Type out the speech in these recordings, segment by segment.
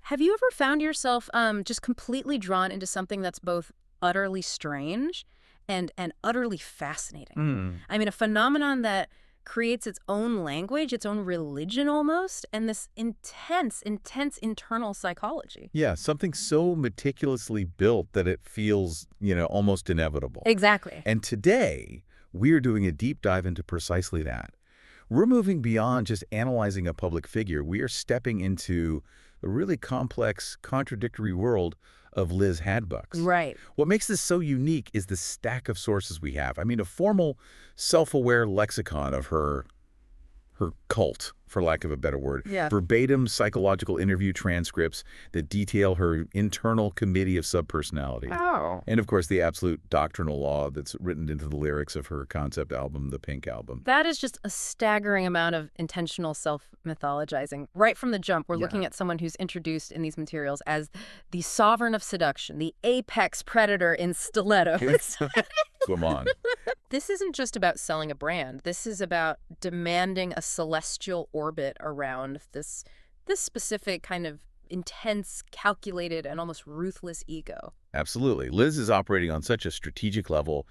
Have you ever found yourself just completely drawn into something that's both utterly strange and utterly fascinating? Hmm. I mean, a phenomenon that creates its own language, its own religion almost, and this intense internal psychology. Yeah, something so meticulously built that it feels, almost inevitable. Exactly. And today, we're doing a deep dive into precisely that. We're moving beyond just analyzing a public figure. We are stepping into a really complex, contradictory world of Liz Hadbucks. Right. What makes this so unique is the stack of sources we have. I mean, a formal, self-aware lexicon of her cult, for lack of a better word. Yeah. Verbatim psychological interview transcripts that detail her internal committee of subpersonality. Oh. And, of course, the absolute doctrinal law that's written into the lyrics of her concept album, The Pink Album. That is just a staggering amount of intentional self-mythologizing. Right from the jump, we're looking at someone who's introduced in these materials as the sovereign of seduction, the apex predator in stilettos. Come on. This isn't just about selling a brand. This is about demanding a celestial orbit around this specific kind of intense, calculated, and almost ruthless ego. Absolutely. Liz is operating on such a strategic level,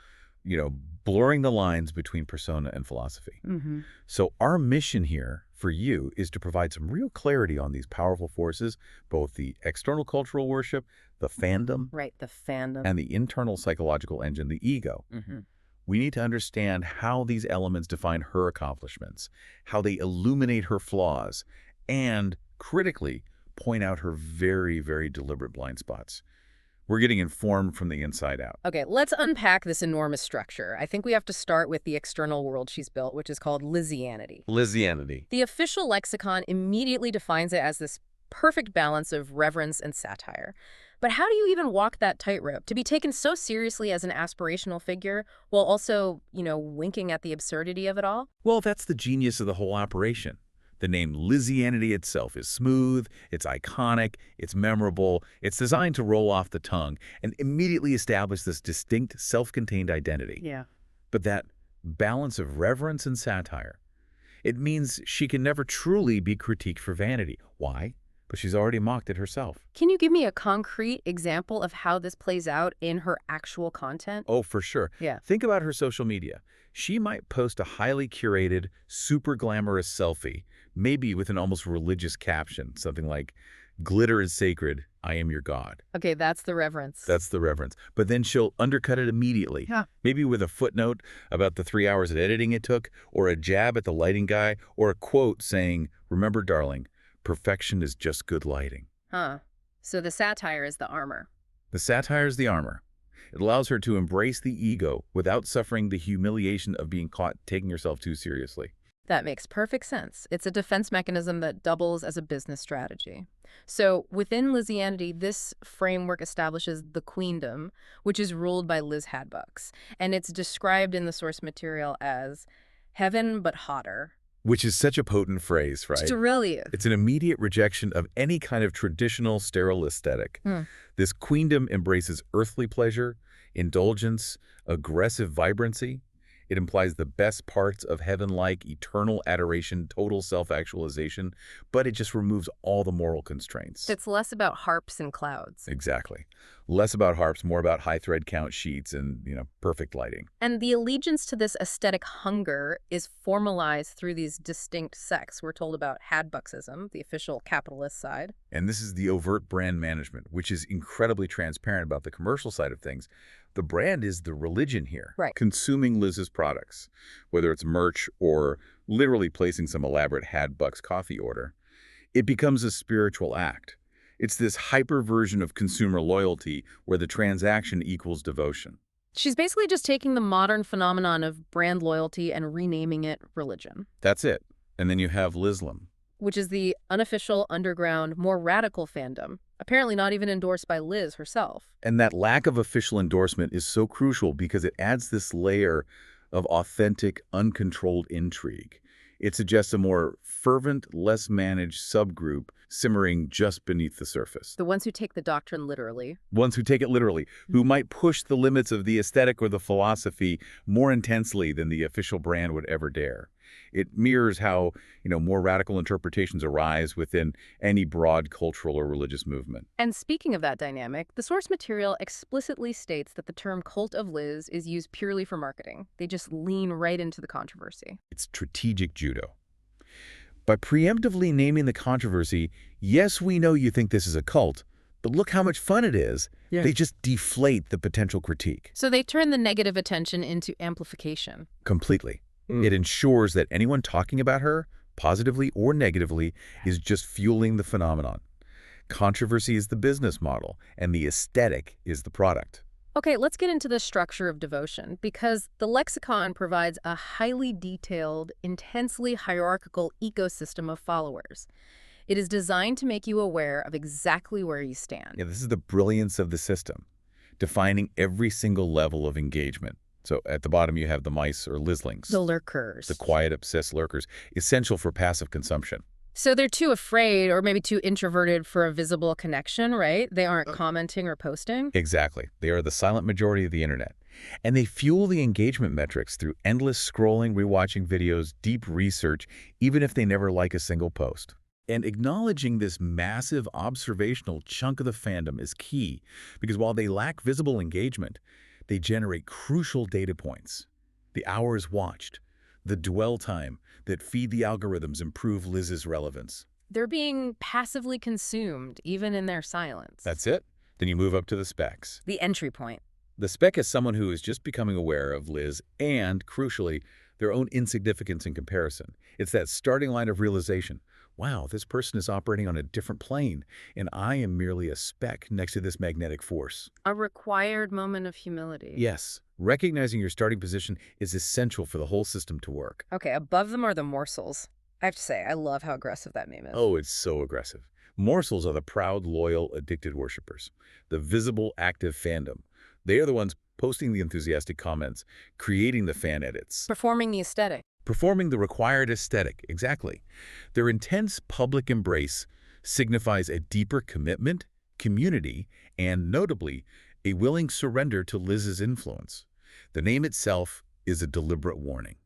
blurring the lines between persona and philosophy. Mm-hmm. So our mission here for you is to provide some real clarity on these powerful forces, both the external cultural worship, the fandom, Right, the fandom. and the internal psychological engine, the ego. Mm-hmm. We need to understand how these elements define her accomplishments, how they illuminate her flaws, and, critically, point out her very, very deliberate blind spots. We're getting informed from the inside out. Okay, let's unpack this enormous structure. I think we have to start with the external world she's built, which is called Lizianity. Lizianity. The official lexicon immediately defines it as this perfect balance of reverence and satire. But how do you even walk that tightrope? To be taken so seriously as an aspirational figure while also, winking at the absurdity of it all? Well, that's the genius of the whole operation. The name Lizianity itself is smooth, it's iconic, it's memorable, it's designed to roll off the tongue and immediately establish this distinct, self-contained identity. Yeah. But that balance of reverence and satire, it means she can never truly be critiqued for vanity. Why? But she's already mocked it herself. Can you give me a concrete example of how this plays out in her actual content? Oh, for sure. Yeah. Think about her social media. She might post a highly curated, super glamorous selfie, maybe with an almost religious caption, something like, "Glitter is sacred, I am your God." Okay, that's the reverence. That's the reverence. But then she'll undercut it immediately. Yeah. Maybe with a footnote about the 3 hours of editing it took, or a jab at the lighting guy, or a quote saying, "Remember, darling, perfection is just good lighting." Huh. So the satire is the armor. The satire is the armor. It allows her to embrace the ego without suffering the humiliation of being caught taking herself too seriously. That makes perfect sense. It's a defense mechanism that doubles as a business strategy. So within Lizianity, this framework establishes the queendom, which is ruled by Liz Hadbucks. And it's described in the source material as heaven but hotter. Which is such a potent phrase, right? It really is. It's an immediate rejection of any kind of traditional sterile aesthetic. This queendom embraces earthly pleasure, indulgence, aggressive vibrancy. It implies the best parts of heaven-like eternal adoration, total self-actualization, but it just removes all the moral constraints. It's less about harps and clouds. Exactly. Less about harps, more about high thread count sheets and, perfect lighting. And the allegiance to this aesthetic hunger is formalized through these distinct sects. We're told about Hadbucksism, the official capitalist side. And this is the overt brand management, which is incredibly transparent about the commercial side of things. The brand is the religion here. Right. Consuming Liz's products, whether it's merch or literally placing some elaborate Hadbucks coffee order. It becomes a spiritual act. It's this hyper version of consumer loyalty where the transaction equals devotion. She's basically just taking the modern phenomenon of brand loyalty and renaming it religion, That's it. And then you have Lizlam. which is the unofficial, underground, more radical fandom, apparently not even endorsed by Liz herself. And that lack of official endorsement is so crucial because it adds this layer of authentic, uncontrolled intrigue. It suggests a more fervent, less managed subgroup simmering just beneath the surface. The ones who take the doctrine literally. Ones who take it literally, who might push the limits of the aesthetic or the philosophy more intensely than the official brand would ever dare. It mirrors how, more radical interpretations arise within any broad cultural or religious movement. And speaking of that dynamic, the source material explicitly states that the term cult of Liz is used purely for marketing. They just lean right into the controversy. It's strategic judo. By preemptively naming the controversy, yes, we know you think this is a cult, but look how much fun it is. Yeah. They just deflate the potential critique. So they turn the negative attention into amplification. Completely. It ensures that anyone talking about her, positively or negatively, is just fueling the phenomenon. Controversy is the business model, and the aesthetic is the product. Okay, let's get into the structure of devotion, because the lexicon provides a highly detailed, intensely hierarchical ecosystem of followers. It is designed to make you aware of exactly where you stand. Yeah, this is the brilliance of the system, defining every single level of engagement. So at the bottom you have the mice or Lizlings. The lurkers. The quiet, obsessed lurkers, essential for passive consumption. So they're too afraid or maybe too introverted for a visible connection, right? They aren't commenting or posting? Exactly. They are the silent majority of the internet. And they fuel the engagement metrics through endless scrolling, rewatching videos, deep research, even if they never like a single post. And acknowledging this massive observational chunk of the fandom is key, because while they lack visible engagement, they generate crucial data points. The hours watched, the dwell time that feed the algorithms improve Liz's relevance. They're being passively consumed, even in their silence. That's it. Then you move up to the specs. The entry point. The spec is someone who is just becoming aware of Liz and, crucially, their own insignificance in comparison. It's that starting line of realization. Wow, this person is operating on a different plane, and I am merely a speck next to this magnetic force. A required moment of humility. Yes, recognizing your starting position is essential for the whole system to work. Okay, above them are the morsels. I have to say, I love how aggressive that name is. Oh, it's so aggressive. Morsels are the proud, loyal, addicted worshippers, the visible, active fandom. They are the ones posting the enthusiastic comments, creating the fan edits. Performing the aesthetic. Performing the required aesthetic, exactly. Their intense public embrace signifies a deeper commitment, community, and, notably, a willing surrender to Liz's influence. The name itself is a deliberate warning.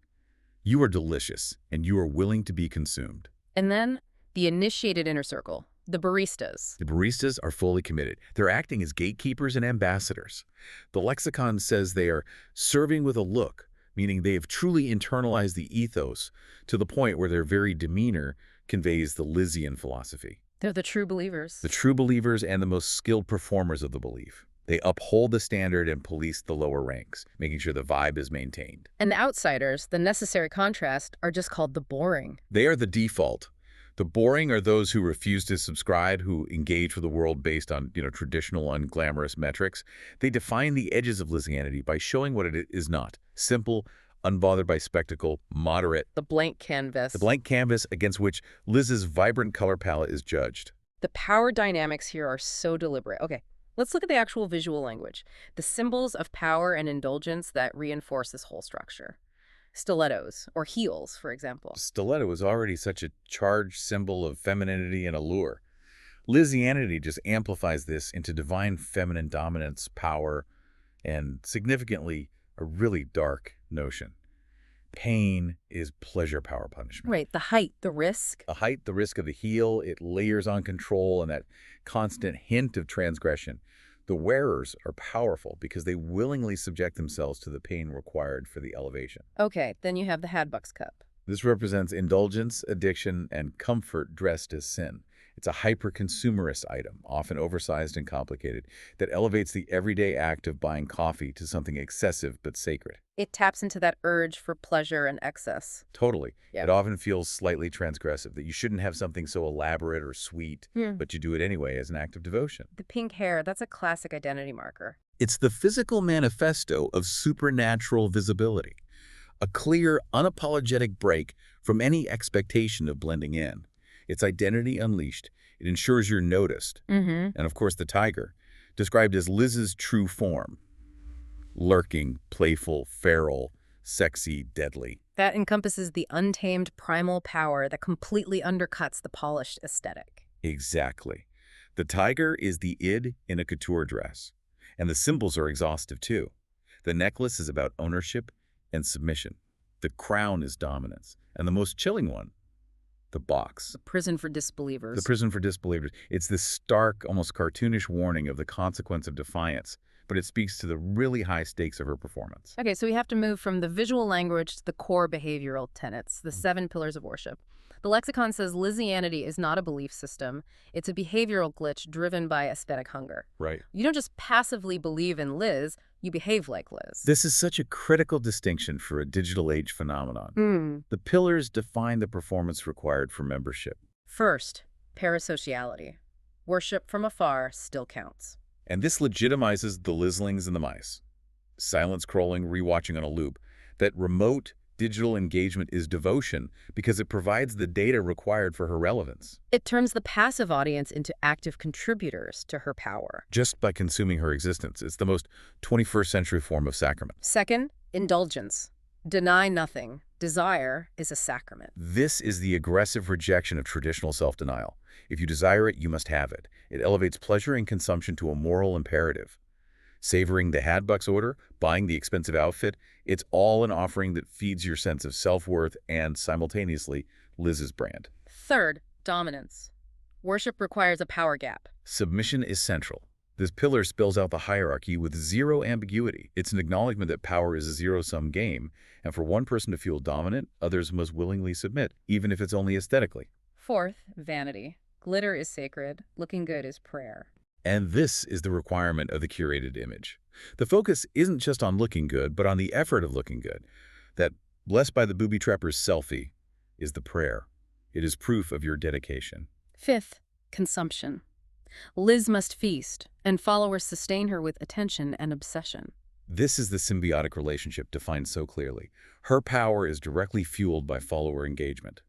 You are delicious, and you are willing to be consumed. And then, the initiated inner circle, the baristas. The baristas are fully committed. They're acting as gatekeepers and ambassadors. The lexicon says they are serving with a look, meaning they have truly internalized the ethos to the point where their very demeanor conveys the Lizian philosophy. They're the true believers. The true believers and the most skilled performers of the belief. They uphold the standard and police the lower ranks, making sure the vibe is maintained. And the outsiders, the necessary contrast, are just called the boring. They are the default. The boring are those who refuse to subscribe, who engage with the world based on, traditional, unglamorous metrics. They define the edges of Lizianity by showing what it is not. Simple, unbothered by spectacle, moderate. The blank canvas. The blank canvas against which Liz's vibrant color palette is judged. The power dynamics here are so deliberate. Okay, let's look at the actual visual language. The symbols of power and indulgence that reinforce this whole structure. Stilettos, or heels, for example. Stiletto is already such a charged symbol of femininity and allure. Lizianity just amplifies this into divine feminine dominance, power, and significantly, a really dark notion. Pain is pleasure, power, punishment. Right, the height, the risk. The height, the risk of the heel, it layers on control and that constant hint of transgression. The wearers are powerful because they willingly subject themselves to the pain required for the elevation. Okay, then you have the Hadbucks cup. This represents indulgence, addiction, and comfort dressed as sin. It's a hyper-consumerist item, often oversized and complicated, that elevates the everyday act of buying coffee to something excessive but sacred. It taps into that urge for pleasure and excess. Totally. Yeah. It often feels slightly transgressive, that you shouldn't have something so elaborate or sweet, but you do it anyway as an act of devotion. The pink hair, that's a classic identity marker. It's the physical manifesto of supernatural visibility, a clear, unapologetic break from any expectation of blending in. It's identity unleashed. It ensures you're noticed. And of course, the tiger, described as Liz's true form. Lurking, playful, feral, sexy, deadly. That encompasses the untamed primal power that completely undercuts the polished aesthetic. Exactly. The tiger is the id in a couture dress. And the symbols are exhaustive too. The necklace is about ownership and submission. The crown is dominance. And the most chilling one, the box. The prison for disbelievers. The prison for disbelievers. It's this stark, almost cartoonish warning of the consequence of defiance, but it speaks to the really high stakes of her performance. Okay, so we have to move from the visual language to the core behavioral tenets, the 7 pillars of worship. The lexicon says Lizianity is not a belief system. It's a behavioral glitch driven by aesthetic hunger. Right. You don't just passively believe in Liz, you behave like Liz. This is such a critical distinction for a digital age phenomenon. The pillars define the performance required for membership. First, parasociality. Worship from afar still counts. And this legitimizes the Lizlings and the mice. Silent scrolling, rewatching on a loop. That remote digital engagement is devotion because it provides the data required for her relevance. It turns the passive audience into active contributors to her power. Just by consuming her existence. It's the most 21st century form of sacrament. Second, indulgence. Deny nothing. Desire is a sacrament. This is the aggressive rejection of traditional self-denial. If you desire it, you must have it. It elevates pleasure and consumption to a moral imperative. Savoring the Hadbucks order, buying the expensive outfit, it's all an offering that feeds your sense of self-worth and, simultaneously, Liz's brand. Third, dominance. Worship requires a power gap. Submission is central. This pillar spells out the hierarchy with zero ambiguity. It's an acknowledgement that power is a zero-sum game, and for one person to feel dominant, others must willingly submit, even if it's only aesthetically. Fourth, vanity. Glitter is sacred. Looking good is prayer. And this is the requirement of the curated image. The focus isn't just on looking good, but on the effort of looking good. That blessed by the booby trapper's selfie is the prayer. It is proof of your dedication. Fifth, consumption. Liz must feast, and followers sustain her with attention and obsession. This is the symbiotic relationship defined so clearly. Her power is directly fueled by follower engagement.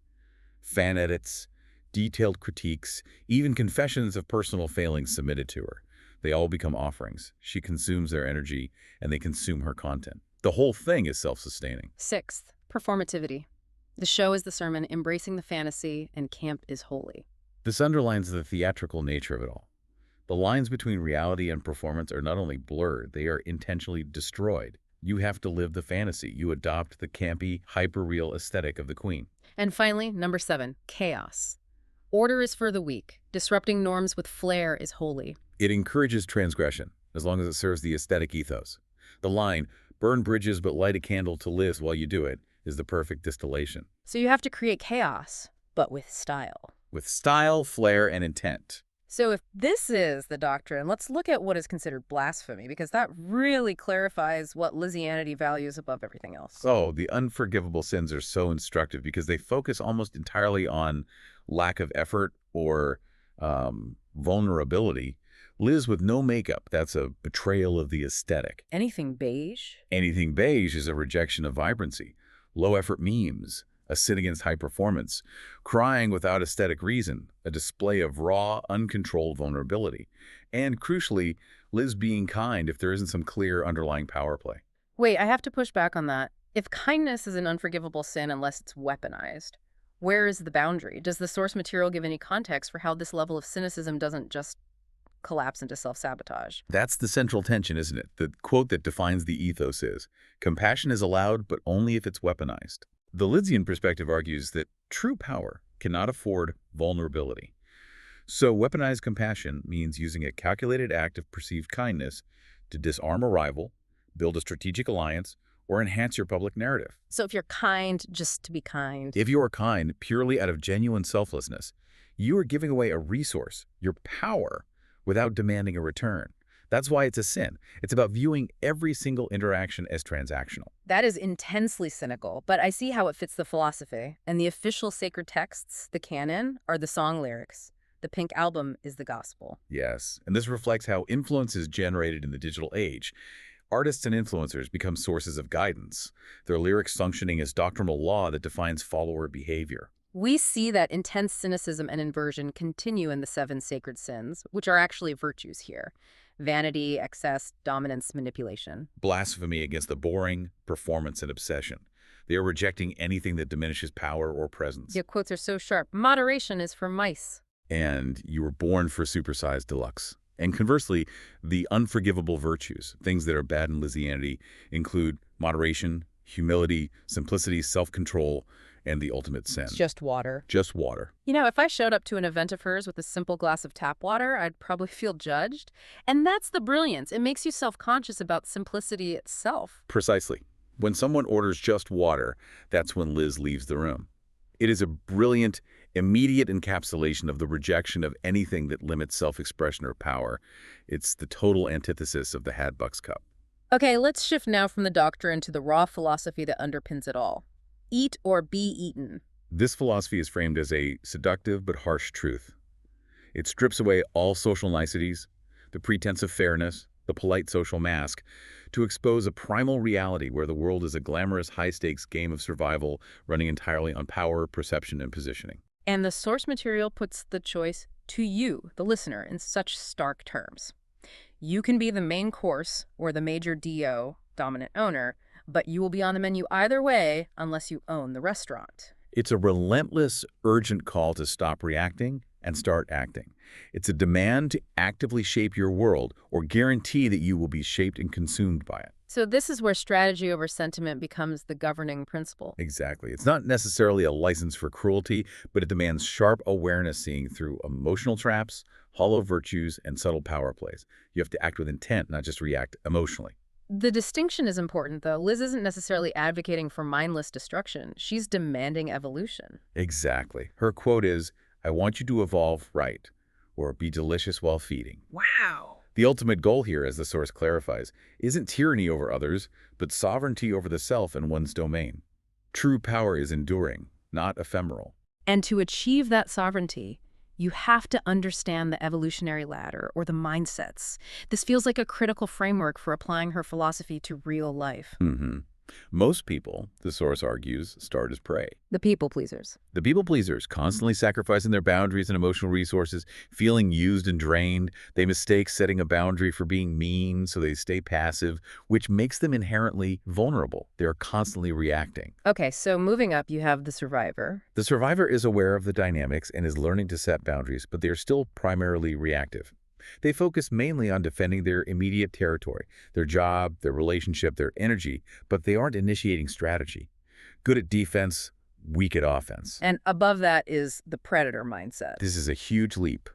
Fan edits, detailed critiques, even confessions of personal failings submitted to her. They all become offerings. She consumes their energy, and they consume her content. The whole thing is self-sustaining. Sixth, performativity. The show is the sermon, embracing the fantasy, and camp is holy. This underlines the theatrical nature of it all. The lines between reality and performance are not only blurred, they are intentionally destroyed. You have to live the fantasy. You adopt the campy, hyper-real aesthetic of the queen. And finally, number 7, chaos. Order is for the weak. Disrupting norms with flair is holy. It encourages transgression, as long as it serves the aesthetic ethos. The line, burn bridges but light a candle to Liz while you do it, is the perfect distillation. So you have to create chaos, but with style. With style, flair, and intent. So if this is the doctrine, let's look at what is considered blasphemy, because that really clarifies what Lizianity values above everything else. Oh, the unforgivable sins are so instructive because they focus almost entirely on lack of effort or vulnerability. Liz with no makeup, that's a betrayal of the aesthetic. Anything beige? Anything beige is a rejection of vibrancy. Low-effort memes, a sin against high performance. Crying without aesthetic reason, a display of raw, uncontrolled vulnerability. And crucially, Liz being kind if there isn't some clear underlying power play. Wait, I have to push back on that. If kindness is an unforgivable sin unless it's weaponized, where is the boundary? Does the source material give any context for how this level of cynicism doesn't just collapse into self-sabotage? That's the central tension, isn't it? The quote that defines the ethos is, compassion is allowed, but only if it's weaponized. The Lizian perspective argues that true power cannot afford vulnerability. So weaponized compassion means using a calculated act of perceived kindness to disarm a rival, build a strategic alliance, or enhance your public narrative. So if you're kind just to be kind. If you are kind purely out of genuine selflessness, you are giving away a resource, your power, without demanding a return. That's why it's a sin. It's about viewing every single interaction as transactional. That is intensely cynical, but I see how it fits the philosophy. And the official sacred texts, the canon, are the song lyrics. The Pink Album is the gospel. Yes, and this reflects how influence is generated in the digital age. Artists and influencers become sources of guidance, their lyrics functioning as doctrinal law that defines follower behavior. We see that intense cynicism and inversion continue in the seven sacred sins, which are actually virtues here: vanity, excess, dominance, manipulation. Blasphemy against the boring, performance, and obsession. They are rejecting anything that diminishes power or presence. Your quotes are so sharp. Moderation is for mice. And you were born for supersized deluxe. And conversely, the unforgivable virtues, things that are bad in Lizianity, include moderation, humility, simplicity, self-control, and the ultimate sin. It's just water. Just water. You know, if I showed up to an event of hers with a simple glass of tap water, I'd probably feel judged. And that's the brilliance. It makes you self-conscious about simplicity itself. Precisely. When someone orders just water, that's when Liz leaves the room. It is a brilliant, immediate encapsulation of the rejection of anything that limits self-expression or power. It's the total antithesis of the Hadbucks cup. Okay, let's shift now from the doctrine to the raw philosophy that underpins it all. Eat or be eaten. This philosophy is framed as a seductive but harsh truth. It strips away all social niceties, the pretense of fairness, the polite social mask, to expose a primal reality where the world is a glamorous, high-stakes game of survival running entirely on power, perception, and positioning. And the source material puts the choice to you, the listener, in such stark terms. You can be the main course or the major DO, dominant owner, but you will be on the menu either way unless you own the restaurant. It's a relentless, urgent call to stop reacting and start acting. It's a demand to actively shape your world or guarantee that you will be shaped and consumed by it. So this is where strategy over sentiment becomes the governing principle. Exactly. It's not necessarily a license for cruelty, but it demands sharp awareness, seeing through emotional traps, hollow virtues, and subtle power plays. You have to act with intent, not just react emotionally. The distinction is important, though. Liz isn't necessarily advocating for mindless destruction. She's demanding evolution. Exactly. Her quote is, "I want you to evolve right, or be delicious while feeding." Wow. The ultimate goal here, as the source clarifies, isn't tyranny over others, but sovereignty over the self and one's domain. True power is enduring, not ephemeral. And to achieve that sovereignty, you have to understand the evolutionary ladder or the mindsets. This feels like a critical framework for applying her philosophy to real life. Most people, the source argues, start as prey. The people pleasers. The people pleasers, constantly sacrificing their boundaries and emotional resources, feeling used and drained. They mistake setting a boundary for being mean, so they stay passive, which makes them inherently vulnerable. They're constantly reacting. Okay, so moving up, you have the survivor. The survivor is aware of the dynamics and is learning to set boundaries, but they are still primarily reactive. They focus mainly on defending their immediate territory, their job, their relationship, their energy, but they aren't initiating strategy. Good at defense, weak at offense. And above that is the predator mindset. This is a huge leap.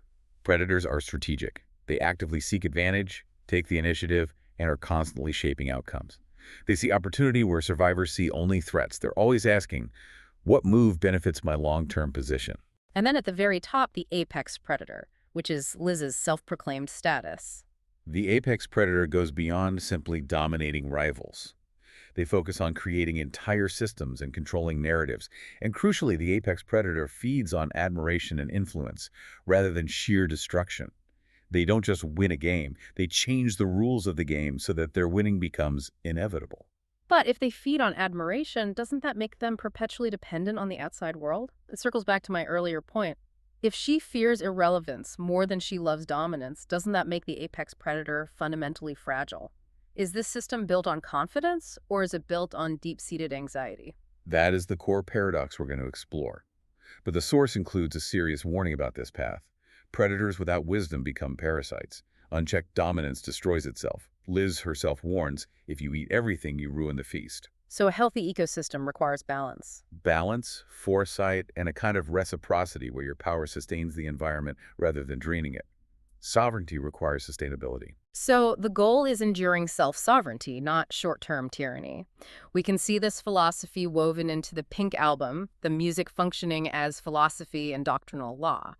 Predators are strategic. They actively seek advantage, take the initiative, and are constantly shaping outcomes. They see opportunity where survivors see only threats. They're always asking, what move benefits my long-term position? And then at the very top, the apex predator, which is Liz's self-proclaimed status. The apex predator goes beyond simply dominating rivals. They focus on creating entire systems and controlling narratives. And crucially, the apex predator feeds on admiration and influence rather than sheer destruction. They don't just win a game, they change the rules of the game so that their winning becomes inevitable. But if they feed on admiration, doesn't that make them perpetually dependent on the outside world? It circles back to my earlier point. If she fears irrelevance more than she loves dominance, doesn't that make the apex predator fundamentally fragile? Is this system built on confidence, or is it built on deep-seated anxiety? That is the core paradox we're going to explore. But the source includes a serious warning about this path. Predators without wisdom become parasites. Unchecked dominance destroys itself. Liz herself warns, if you eat everything, you ruin the feast. So a healthy ecosystem requires balance. Balance, foresight, and a kind of reciprocity where your power sustains the environment rather than draining it. Sovereignty requires sustainability. So the goal is enduring self-sovereignty, not short-term tyranny. We can see this philosophy woven into the Pink Album, the music functioning as philosophy and doctrinal law.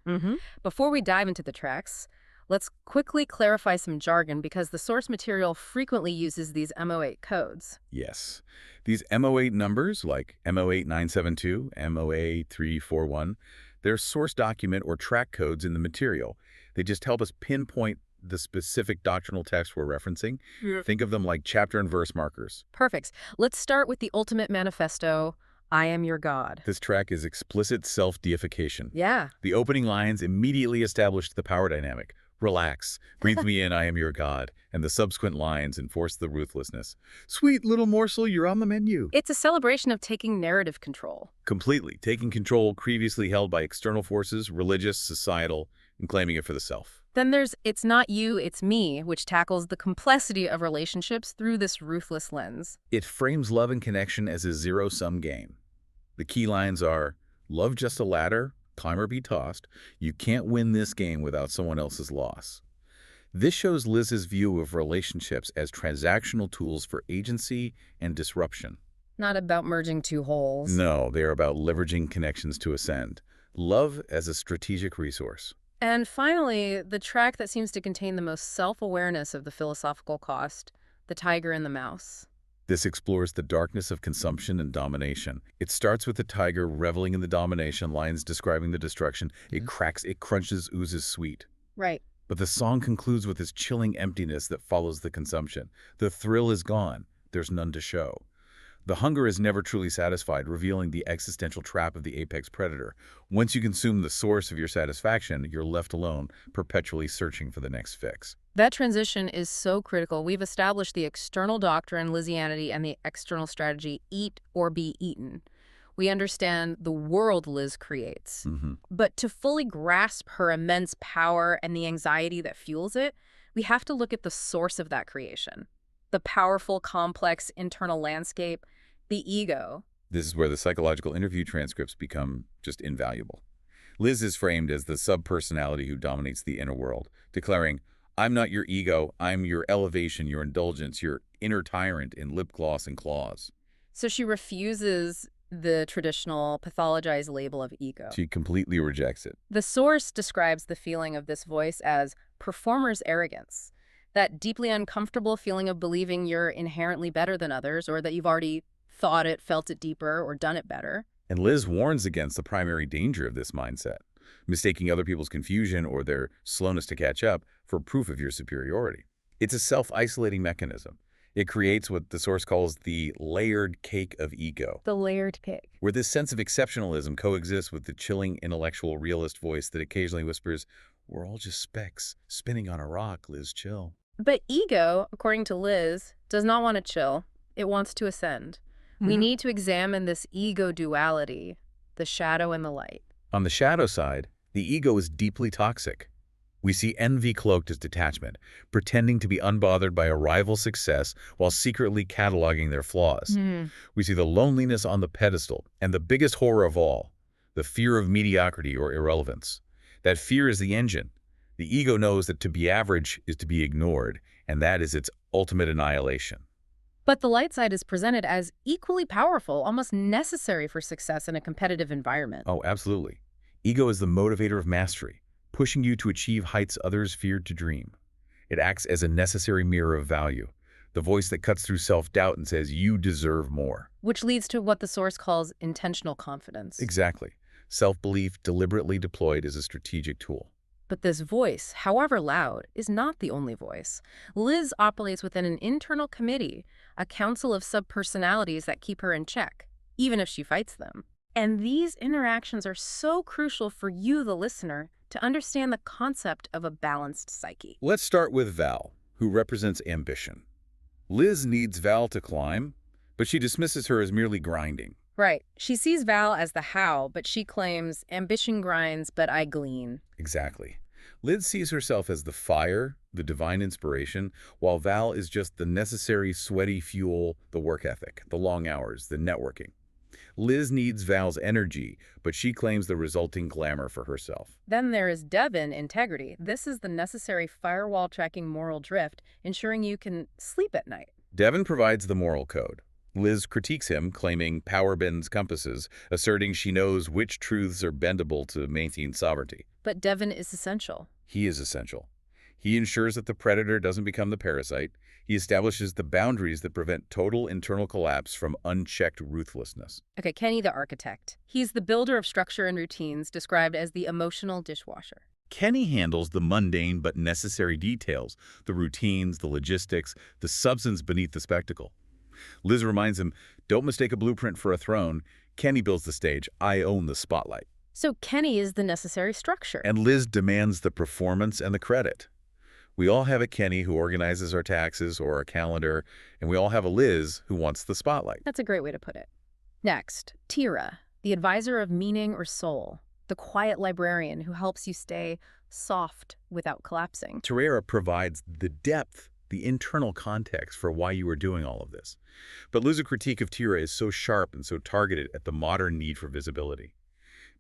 Before we dive into the tracks, let's quickly clarify some jargon because the source material frequently uses these MOAT codes. Yes. These MOAT numbers, like MOAT 972, MOAT 341, they're source document or track codes in the material. They just help us pinpoint the specific doctrinal text we're referencing. Think of them like chapter and verse markers. Perfect. Let's start with the ultimate manifesto, I am your god. This track is explicit self-deification. Yeah. The opening lines immediately established the power dynamic. Relax, breathe me in, I am your god. And the subsequent lines enforce the ruthlessness. Sweet little morsel, you're on the menu. It's a celebration of taking narrative control. Completely, taking control previously held by external forces, religious, societal, and claiming it for the self. Then there's It's Not You, It's Me, which tackles the complexity of relationships through this ruthless lens. It frames love and connection as a zero-sum game. The key lines are, love just a ladder, climb or be tossed. You can't win this game without someone else's loss. This shows Liz's view of relationships as transactional tools for agency and disruption. Not about merging two wholes. No, they are about leveraging connections to ascend. Love as a strategic resource. And finally, the track that seems to contain the most self-awareness of the philosophical cost, The Tiger and the Mouse. This explores the darkness of consumption and domination. It starts with the tiger reveling in the domination, lions describing the destruction. It cracks, it crunches, oozes sweet. Right. But the song concludes with this chilling emptiness that follows the consumption. The thrill is gone. There's none to show. The hunger is never truly satisfied, revealing the existential trap of the apex predator. Once you consume the source of your satisfaction, you're left alone, perpetually searching for the next fix. That transition is so critical. We've established the external doctrine, Lizianity, and the external strategy, eat or be eaten. We understand the world Liz creates. But to fully grasp her immense power and the anxiety that fuels it, we have to look at the source of that creation. The powerful, complex internal landscape, the ego. This is where the psychological interview transcripts become just invaluable. Liz is framed as the subpersonality who dominates the inner world, declaring, I'm not your ego, I'm your elevation, your indulgence, your inner tyrant in lip gloss and claws. So she refuses the traditional pathologized label of ego. She completely rejects it. The source describes the feeling of this voice as performer's arrogance, that deeply uncomfortable feeling of believing you're inherently better than others, or that you've already thought it, felt it deeper, or done it better. And Liz warns against the primary danger of this mindset, mistaking other people's confusion or their slowness to catch up for proof of your superiority. It's a self-isolating mechanism. It creates what the source calls the layered cake of ego. The layered cake. Where this sense of exceptionalism coexists with the chilling intellectual realist voice that occasionally whispers, we're all just specks spinning on a rock, Liz, chill. But ego, according to Liz, does not want to chill. It wants to ascend. We need to examine this ego duality, the shadow and the light. On the shadow side, the ego is deeply toxic. We see envy cloaked as detachment, pretending to be unbothered by a rival's success while secretly cataloging their flaws. We see the loneliness on the pedestal, and the biggest horror of all, the fear of mediocrity or irrelevance. That fear is the engine. The ego knows that to be average is to be ignored, and that is its ultimate annihilation. But the light side is presented as equally powerful, almost necessary for success in a competitive environment. Oh, absolutely. Ego is the motivator of mastery, pushing you to achieve heights others feared to dream. It acts as a necessary mirror of value, the voice that cuts through self-doubt and says you deserve more. Which leads to what the source calls intentional confidence. Exactly. Self-belief deliberately deployed as a strategic tool. But this voice, however loud, is not the only voice. Liz operates within an internal committee, a council of subpersonalities that keep her in check, even if she fights them. And these interactions are so crucial for you, the listener, to understand the concept of a balanced psyche. Let's start with Val, who represents ambition. Liz needs Val to climb, but she dismisses her as merely grinding. Right. She sees Val as the how, but she claims, ambition grinds, but I glean. Exactly. Liz sees herself as the fire, the divine inspiration, while Val is just the necessary sweaty fuel, the work ethic, the long hours, the networking. Liz needs Val's energy, but she claims the resulting glamour for herself. Then there is Devin, integrity. This is the necessary firewall-tracking moral drift, ensuring you can sleep at night. Devin provides the moral code. Liz critiques him, claiming power bends compasses, asserting she knows which truths are bendable to maintain sovereignty. But Devin is essential. He is essential. He ensures that the predator doesn't become the parasite. He establishes the boundaries that prevent total internal collapse from unchecked ruthlessness. Okay, Kenny the architect. He's the builder of structure and routines, described as the emotional dishwasher. Kenny handles the mundane but necessary details, the routines, the logistics, the substance beneath the spectacle. Liz reminds him, don't mistake a blueprint for a throne. Kenny builds the stage. I own the spotlight. So Kenny is the necessary structure. And Liz demands the performance and the credit. We all have a Kenny who organizes our taxes or our calendar, and we all have a Liz who wants the spotlight. That's a great way to put it. Next, Tira, the advisor of meaning or soul, the quiet librarian who helps you stay soft without collapsing. Tira provides the depth, the internal context for why you are doing all of this. But Liz's critique of Tira is so sharp and so targeted at the modern need for visibility.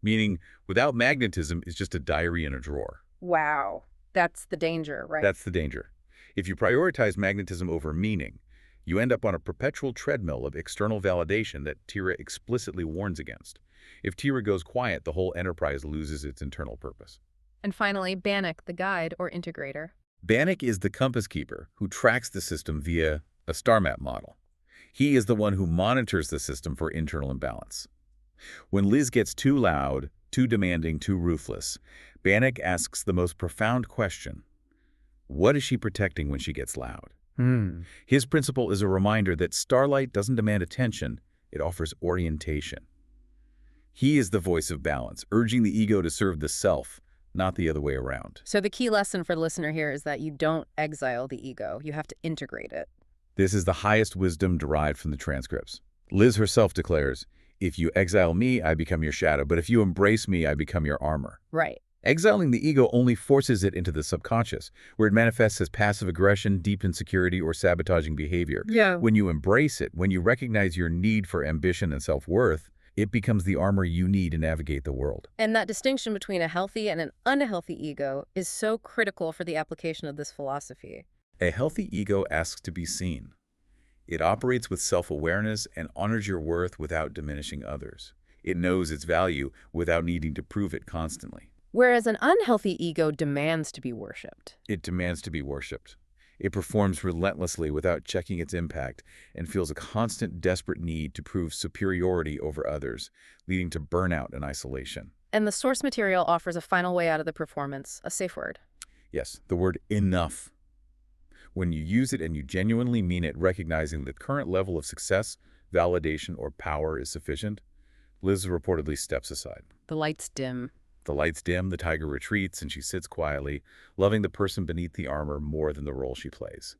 Meaning, without magnetism is just a diary in a drawer. Wow. That's the danger, right? That's the danger. If you prioritize magnetism over meaning, you end up on a perpetual treadmill of external validation that Tira explicitly warns against. If Tira goes quiet, the whole enterprise loses its internal purpose. And finally, Bannock, the guide or integrator. Bannock is the compass keeper who tracks the system via a star map model. He is the one who monitors the system for internal imbalance. When Liz gets too loud, too demanding, too ruthless, Bannock asks the most profound question. What is she protecting when she gets loud? His principle is a reminder that starlight doesn't demand attention, it offers orientation. He is the voice of balance, urging the ego to serve the self, not the other way around. So the key lesson for the listener here is that you don't exile the ego, you have to integrate it. This is the highest wisdom derived from the transcripts. Liz herself declares, if you exile me, I become your shadow, but if you embrace me, I become your armor. Right. Exiling the ego only forces it into the subconscious, where it manifests as passive aggression, deep insecurity, or sabotaging behavior. Yeah. When you embrace it, when you recognize your need for ambition and self-worth, it becomes the armor you need to navigate the world. And that distinction between a healthy and an unhealthy ego is so critical for the application of this philosophy. A healthy ego asks to be seen. It operates with self-awareness and honors your worth without diminishing others. It knows its value without needing to prove it constantly. Whereas an unhealthy ego demands to be worshipped. It demands to be worshipped. It performs relentlessly without checking its impact and feels a constant, desperate need to prove superiority over others, leading to burnout and isolation. And the source material offers a final way out of the performance, a safe word. Yes, the word enough. When you use it and you genuinely mean it, recognizing the current level of success, validation, or power is sufficient, Liz reportedly steps aside. The lights dim. The lights dim, the tiger retreats, and she sits quietly, loving the person beneath the armor more than the role she plays.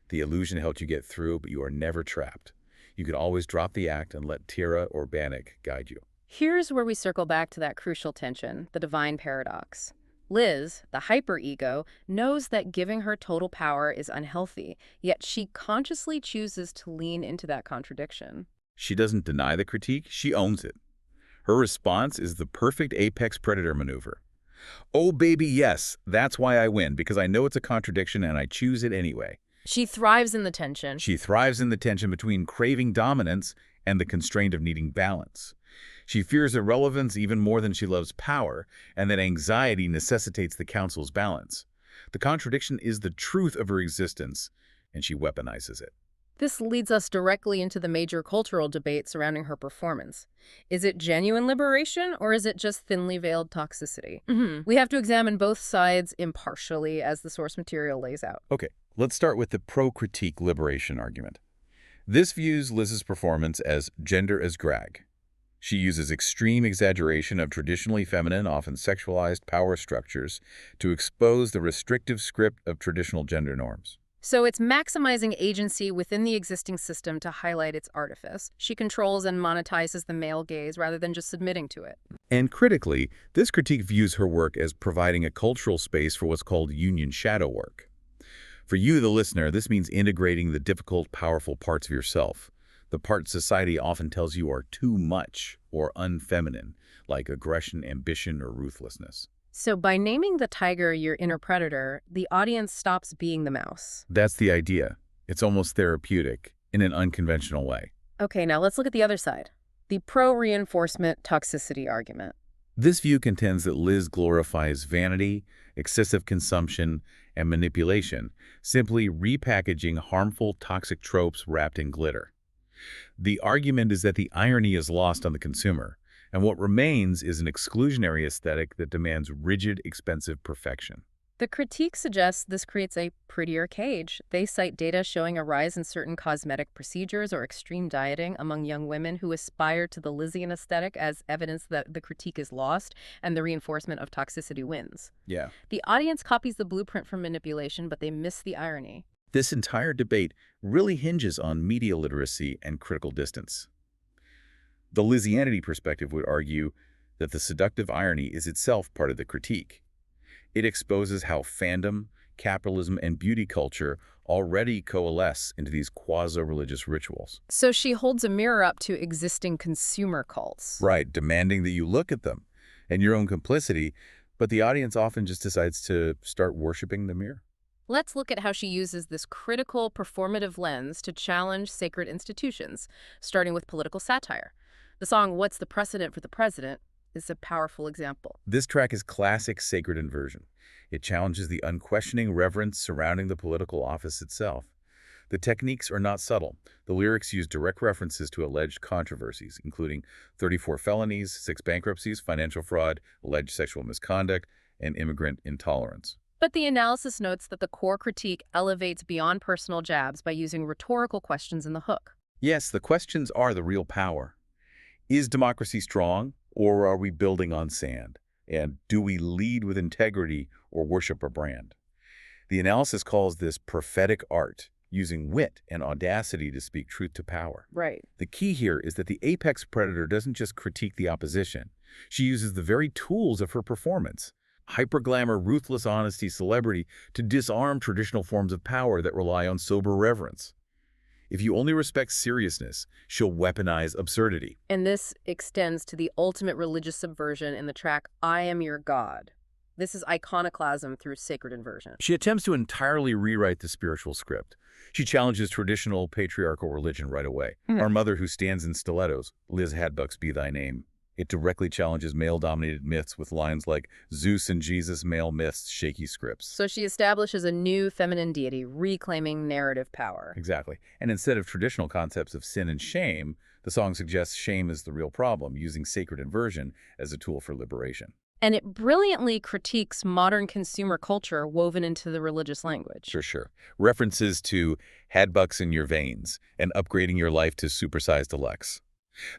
The illusion helped you get through, but you are never trapped. You can always drop the act and let Tira or Bannock guide you. Here's where we circle back to that crucial tension, the divine paradox. Liz, the hyper-ego, knows that giving her total power is unhealthy, yet she consciously chooses to lean into that contradiction. She doesn't deny the critique, she owns it. Her response is the perfect apex predator maneuver. Oh, baby, yes, that's why I win, because I know it's a contradiction and I choose it anyway. She thrives in the tension. She thrives in the tension between craving dominance and the constraint of needing balance. She fears irrelevance even more than she loves power, and that anxiety necessitates the council's balance. The contradiction is the truth of her existence, and she weaponizes it. This leads us directly into the major cultural debate surrounding her performance. Is it genuine liberation, or is it just thinly veiled toxicity? We have to examine both sides impartially as the source material lays out. Okay, let's start with the pro-critique liberation argument. This views Liz's performance as gender as drag. She uses extreme exaggeration of traditionally feminine, often sexualized power structures to expose the restrictive script of traditional gender norms. So it's maximizing agency within the existing system to highlight its artifice. She controls and monetizes the male gaze rather than just submitting to it. And critically, this critique views her work as providing a cultural space for what's called union shadow work. For you, the listener, this means integrating the difficult, powerful parts of yourself, the parts society often tells you are too much or unfeminine, like aggression, ambition, or ruthlessness. So by naming the tiger your inner predator, the audience stops being the mouse. That's the idea. It's almost therapeutic, in an unconventional way. Okay, now let's look at the other side. The pro-reinforcement toxicity argument. This view contends that Liz glorifies vanity, excessive consumption, and manipulation, simply repackaging harmful, toxic tropes wrapped in glitter. The argument is that the irony is lost on the consumer, and what remains is an exclusionary aesthetic that demands rigid, expensive perfection. The critique suggests this creates a prettier cage. They cite data showing a rise in certain cosmetic procedures or extreme dieting among young women who aspire to the Lizian aesthetic as evidence that the critique is lost and the reinforcement of toxicity wins. Yeah. The audience copies the blueprint for manipulation, but they miss the irony. This entire debate really hinges on media literacy and critical distance. The Lizianity perspective would argue that the seductive irony is itself part of the critique. It exposes how fandom, capitalism, and beauty culture already coalesce into these quasi-religious rituals. So she holds a mirror up to existing consumer cults. Right, demanding that you look at them and your own complicity, but the audience often just decides to start worshiping the mirror. Let's look at how she uses this critical performative lens to challenge sacred institutions, starting with political satire. The song "What's the Precedent for the President" is a powerful example. This track is classic sacred inversion. It challenges the unquestioning reverence surrounding the political office itself. The techniques are not subtle. The lyrics use direct references to alleged controversies, including 34 felonies, 6 bankruptcies, financial fraud, alleged sexual misconduct, and immigrant intolerance. But the analysis notes that the core critique elevates beyond personal jabs by using rhetorical questions in the hook. Yes, the questions are the real power. Is democracy strong, or are we building on sand? And do we lead with integrity or worship a brand? The analysis calls this prophetic art, using wit and audacity to speak truth to power. Right. The key here is that the apex predator doesn't just critique the opposition. She uses the very tools of her performance, hyper-glamour, ruthless honesty, celebrity, to disarm traditional forms of power that rely on sober reverence. If you only respect seriousness, she'll weaponize absurdity. And this extends to the ultimate religious subversion in the track "I Am Your God." This is iconoclasm through sacred inversion. She attempts to entirely rewrite the spiritual script. She challenges traditional patriarchal religion right away. Our mother who stands in stilettos, Liz Hadbucks be thy name. It directly challenges male-dominated myths with lines like Zeus and Jesus, male myths, shaky scripts. So she establishes a new feminine deity, reclaiming narrative power. Exactly. And instead of traditional concepts of sin and shame, the song suggests shame is the real problem, using sacred inversion as a tool for liberation. And it brilliantly critiques modern consumer culture woven into the religious language. For sure. References to Hadbucks in your veins and upgrading your life to supersized deluxe.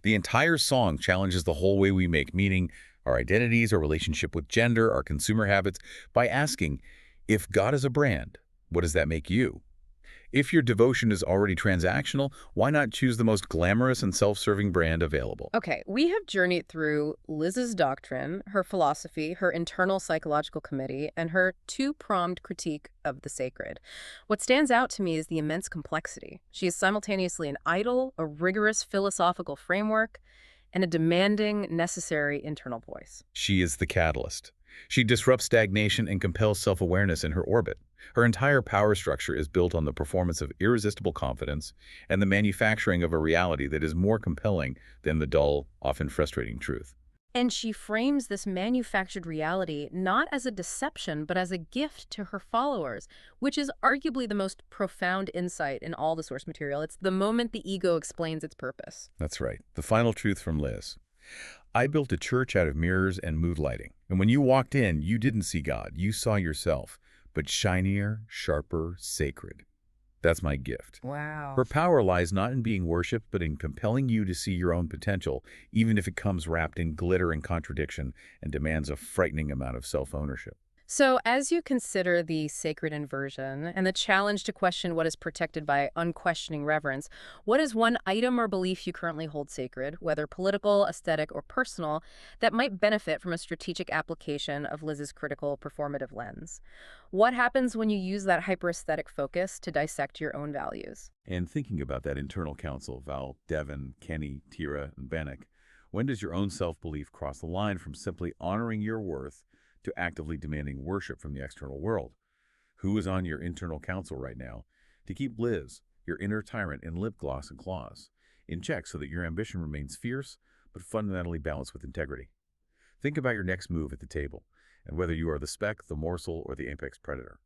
The entire song challenges the whole way we make meaning, our identities, our relationship with gender, our consumer habits, by asking, if God is a brand, what does that make you? If your devotion is already transactional, why not choose the most glamorous and self-serving brand available? Okay, we have journeyed through Liz's doctrine, her philosophy, her internal psychological committee, and her two-pronged critique of the sacred. What stands out to me is the immense complexity. She is simultaneously an idol, a rigorous philosophical framework, and a demanding, necessary internal voice. She is the catalyst. She disrupts stagnation and compels self-awareness in her orbit. Her entire power structure is built on the performance of irresistible confidence and the manufacturing of a reality that is more compelling than the dull, often frustrating truth. And she frames this manufactured reality not as a deception, but as a gift to her followers, which is arguably the most profound insight in all the source material. It's the moment the ego explains its purpose. That's right. The final truth from Liz. I built a church out of mirrors and mood lighting. And when you walked in, you didn't see God. You saw yourself, but shinier, sharper, sacred. That's my gift. Wow. Her power lies not in being worshipped, but in compelling you to see your own potential, even if it comes wrapped in glitter and contradiction and demands a frightening amount of self-ownership. So as you consider the sacred inversion and the challenge to question what is protected by unquestioning reverence, what is one item or belief you currently hold sacred, whether political, aesthetic, or personal, that might benefit from a strategic application of Liz's critical performative lens? What happens when you use that hyper-aesthetic focus to dissect your own values? And thinking about that internal council, Val, Devin, Kenny, Tira, and Bannock, when does your own self-belief cross the line from simply honoring your worth to actively demanding worship from the external world? Who is on your internal council right now to keep Liz, your inner tyrant, in lip gloss and claws, in check so that your ambition remains fierce but fundamentally balanced with integrity? Think about your next move at the table and whether you are the speck, the morsel, or the apex predator.